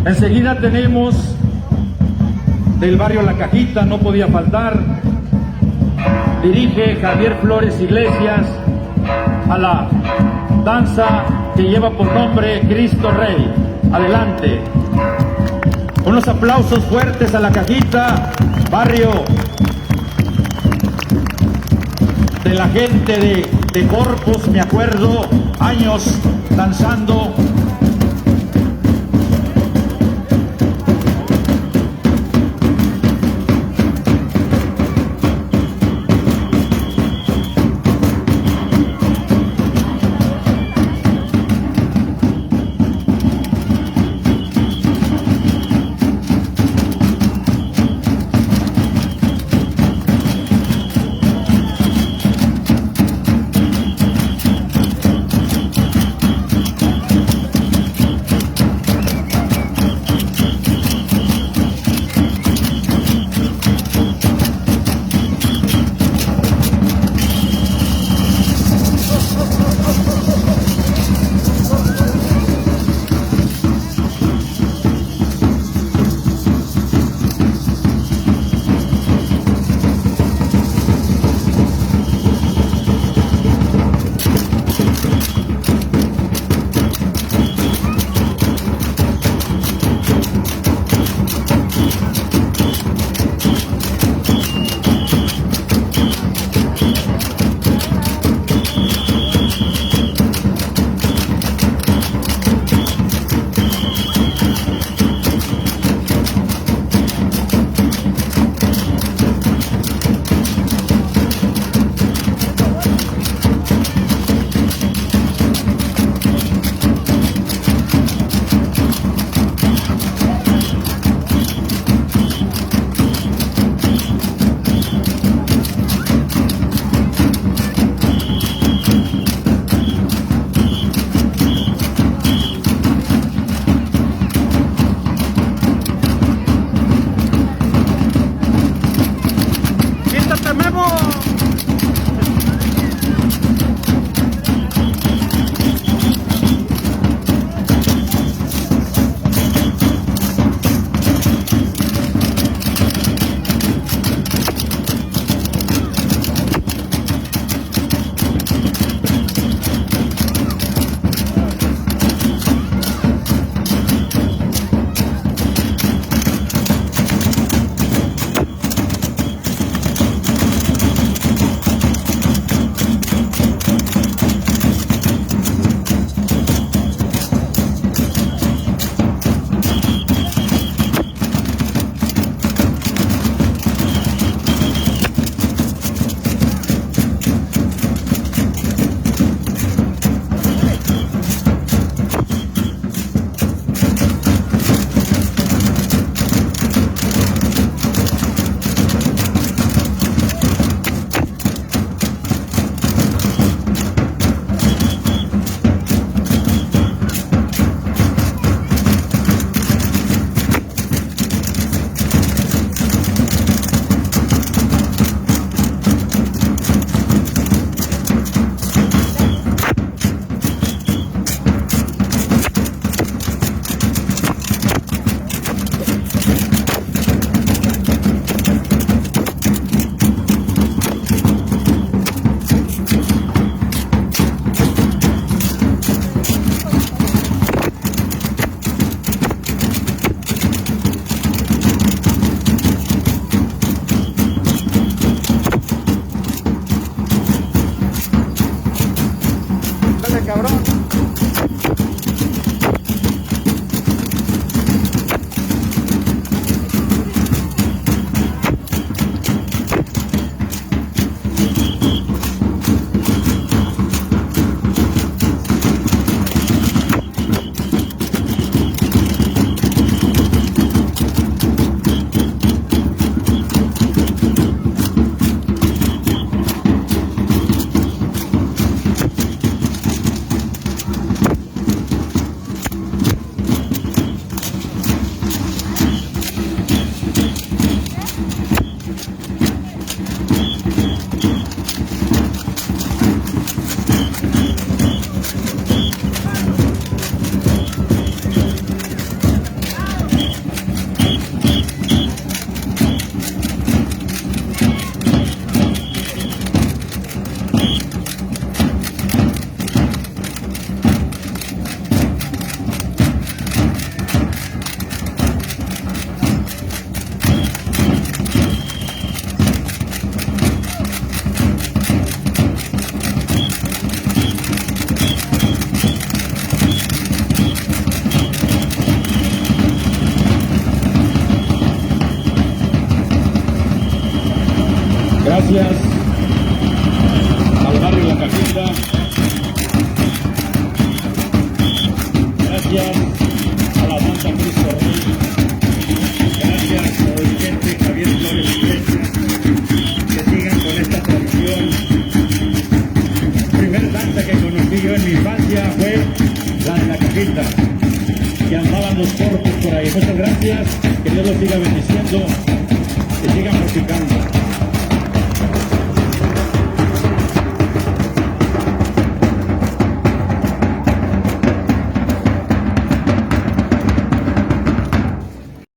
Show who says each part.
Speaker 1: Enseguida tenemos del barrio La Cajita, no podía faltar. Dirige Javier Flores Iglesias a la danza que lleva por nombre Cristo Rey. Adelante. Unos aplausos fuertes a La Cajita, barrio de la gente de Corpus, me acuerdo, años danzando. gracias al barrio La Cajita. Gracias a la danza Cristo Rey. Gracias al dirigente Javier Flores Iglesias. Que sigan con esta tradición. La primera danza que conocí yo en mi infancia fue la de La Cajita, que andaban los corpos por ahí. Muchas gracias, que Dios los siga bendiciendo, que sigan practicando.